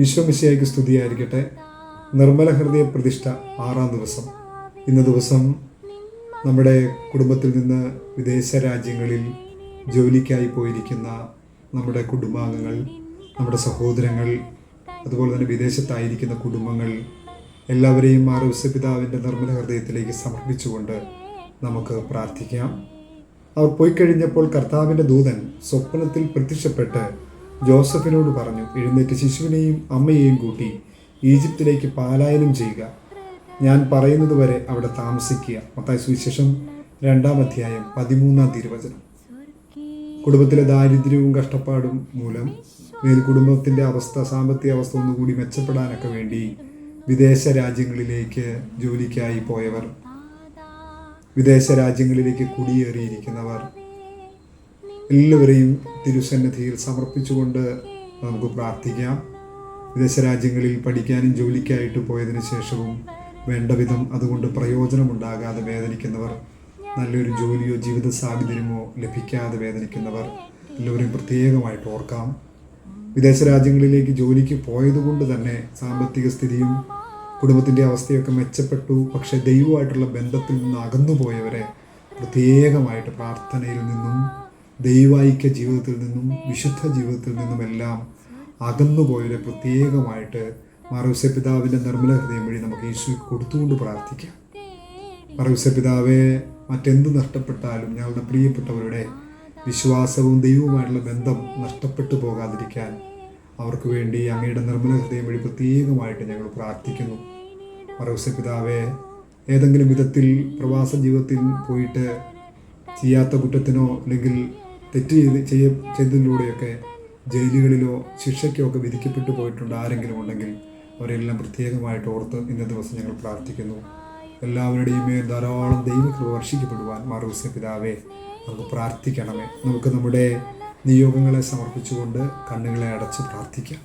ഈശോ മിശിഹായ്ക്ക് സ്തുതിയായിരിക്കട്ടെ. നിർമ്മല ഹൃദയ പ്രതിഷ്ഠ 6-ാം ദിവസം. ഇന്ന് ദിവസം നമ്മുടെ കുടുംബത്തിൽ നിന്ന് വിദേശ രാജ്യങ്ങളിൽ ജോലിക്കായി പോയിരിക്കുന്ന നമ്മുടെ കുടുംബാംഗങ്ങൾ, നമ്മുടെ സഹോദരങ്ങൾ, അതുപോലെ തന്നെ വിദേശത്തായിരിക്കുന്ന കുടുംബങ്ങൾ എല്ലാവരെയും ഔസേപ്പിതാവിൻ്റെ നിർമ്മല ഹൃദയത്തിലേക്ക് സമർപ്പിച്ചുകൊണ്ട് നമുക്ക് പ്രാർത്ഥിക്കാം. അവർ പോയി കഴിഞ്ഞപ്പോൾ കർത്താവിൻ്റെ ദൂതൻ സ്വപ്നത്തിൽ പ്രത്യക്ഷപ്പെട്ട് ജോസഫിനോട് പറഞ്ഞു, എഴുന്നേറ്റ് ശിശുവിനെയും അമ്മയെയും കൂട്ടി ഈജിപ്തിലേക്ക് പലായനം ചെയ്യുക. ഞാൻ പറയുന്നത് വരെ അവിടെ താമസിക്കുക. മത്തായി സുവിശേഷം 2-ാം അധ്യായം 13-ാം തിരുവചനം. കുടുംബത്തിലെ ദാരിദ്ര്യവും കഷ്ടപ്പാടും മൂലം കുടുംബത്തിൻ്റെ സാമ്പത്തിക അവസ്ഥ ഒന്നുകൂടി മെച്ചപ്പെടാനൊക്കെ വേണ്ടി വിദേശ രാജ്യങ്ങളിലേക്ക് ജോലിക്കായി പോയവർ, വിദേശ രാജ്യങ്ങളിലേക്ക് കുടിയേറിയിരിക്കുന്നവർ എല്ലാവരെയും തിരുസന്നിധിയിൽ സമർപ്പിച്ചുകൊണ്ട് നമുക്ക് പ്രാർത്ഥിക്കാം. വിദേശ രാജ്യങ്ങളിൽ പഠിക്കാനും ജോലിക്കായിട്ട് പോയതിനു ശേഷവും വേണ്ട വിധം അതുകൊണ്ട് പ്രയോജനമുണ്ടാകാതെ വേദനിക്കുന്നവർ, നല്ലൊരു ജോലിയോ ജീവിത സാഹചര്യമോ ലഭിക്കാതെ വേദനിക്കുന്നവർ എല്ലാവരും പ്രത്യേകമായിട്ട് ഓർക്കാം. വിദേശ രാജ്യങ്ങളിലേക്ക് ജോലിക്ക് പോയതുകൊണ്ട് തന്നെ സാമ്പത്തിക സ്ഥിതിയും കുടുംബത്തിൻ്റെ അവസ്ഥയൊക്കെ മെച്ചപ്പെട്ടു, പക്ഷേ ദൈവമായിട്ടുള്ള ബന്ധത്തിൽ നിന്ന് അകന്നുപോയവരെ പ്രത്യേകമായിട്ട് പ്രാർത്ഥനയിൽ നിന്നും ദൈവൈക്യ ജീവിതത്തിൽ നിന്നും വിശുദ്ധ ജീവിതത്തിൽ നിന്നുമെല്ലാം അകന്നുപോയവരെ പ്രത്യേകമായിട്ട് ഔസേപ്പിതാവിൻ്റെ നിർമ്മല ഹൃദയം വഴി നമുക്ക് യേശുവിന് കൊടുത്തുകൊണ്ട് പ്രാർത്ഥിക്കാം. ഔസേപ്പിതാവെ, മറ്റെന്ത് നഷ്ടപ്പെട്ടാലും ഞങ്ങളുടെ പ്രിയപ്പെട്ടവരുടെ വിശ്വാസവും ദൈവവുമായിട്ടുള്ള ബന്ധം നഷ്ടപ്പെട്ടു പോകാതിരിക്കാൻ അവർക്ക് വേണ്ടി അങ്ങയുടെ നിർമ്മല ഹൃദയം വഴി പ്രത്യേകമായിട്ട് ഞങ്ങൾ പ്രാർത്ഥിക്കുന്നു. ഔസേപ്പിതാവെ, ഏതെങ്കിലും വിധത്തിൽ പ്രവാസ ജീവിതത്തിൽ പോയിട്ട് ചെയ്യാത്ത കുറ്റത്തിനോ അല്ലെങ്കിൽ തെറ്റ് ചെയ്തതിലൂടെയൊക്കെ ജയിലുകളിലോ ശിക്ഷയ്ക്കോ ഒക്കെ വിധിക്കപ്പെട്ടു പോയിട്ടുണ്ട് ആരെങ്കിലും ഉണ്ടെങ്കിൽ അവരെല്ലാം പ്രത്യേകമായിട്ട് ഓർത്ത് ഇന്ന ദിവസം ഞങ്ങൾ പ്രാർത്ഥിക്കുന്നു. എല്ലാവരുടെയും ധാരാളം ദൈവകൃപ വർഷിക്കപ്പെടുവാൻ ഔസേപ്പിതാവേ നമുക്ക് പ്രാർത്ഥിക്കണമേ. നമുക്ക് നമ്മുടെ നിയോഗങ്ങളെ സമർപ്പിച്ചുകൊണ്ട് കണ്ണുകളെ അടച്ച് പ്രാർത്ഥിക്കാം.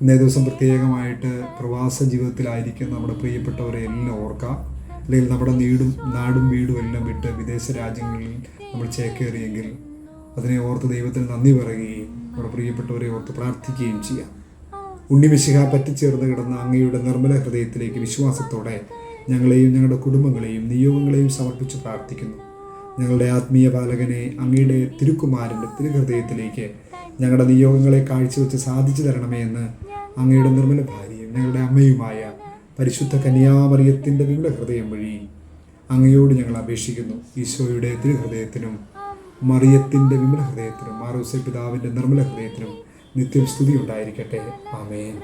ഇന്നേ ദിവസം പ്രത്യേകമായിട്ട് പ്രവാസ ജീവിതത്തിലായിരിക്കും നമ്മുടെ പ്രിയപ്പെട്ടവരെ എല്ലാം ഓർക്കാം. അല്ലെങ്കിൽ നമ്മുടെ നാടും വീടും എല്ലാം വിട്ട് വിദേശ രാജ്യങ്ങളിൽ നമ്മൾ ചേക്കേറിയെങ്കിൽ അതിനെ ഓർത്ത് ദൈവത്തിന് നന്ദി പറയുകയും നമ്മുടെ പ്രിയപ്പെട്ടവരെ ഓർത്ത് പ്രാർത്ഥിക്കുകയും ചെയ്യാം. ഉണ്ണിമിശിഹ പറ്റിച്ചേർന്ന് കിടന്ന അങ്ങയുടെ നിർമ്മല ഹൃദയത്തിലേക്ക് വിശ്വാസത്തോടെ ഞങ്ങളെയും ഞങ്ങളുടെ കുടുംബങ്ങളെയും നിയോഗങ്ങളെയും സമർപ്പിച്ച് പ്രാർത്ഥിക്കുന്നു. ഞങ്ങളുടെ ആത്മീയ പാലകനെ അങ്ങയുടെ തിരുക്കുമാരൻ്റെ തിരുഹൃദയത്തിലേക്ക് ഞങ്ങളുടെ നിയോഗങ്ങളെ കാഴ്ചവെച്ച് സാധിച്ചു തരണമേ എന്ന് അങ്ങയുടെ നിർമ്മല ഭാര്യയും ഞങ്ങളുടെ അമ്മയുമായ പരിശുദ്ധ കന്യാമറിയത്തിൻ്റെ വിമല ഹൃദയം വഴി അങ്ങയോട് ഞങ്ങൾ അപേക്ഷിക്കുന്നു. ഈശോയുടെ തിരുഹൃദയത്തിനും മറിയത്തിൻ്റെ വിമല ഹൃദയത്തിനും ഔസേപ്പിതാവിൻ്റെ നിർമ്മല ഹൃദയത്തിനും നിത്യം സ്തുതി ഉണ്ടായിരിക്കട്ടെ. ആമേൻ.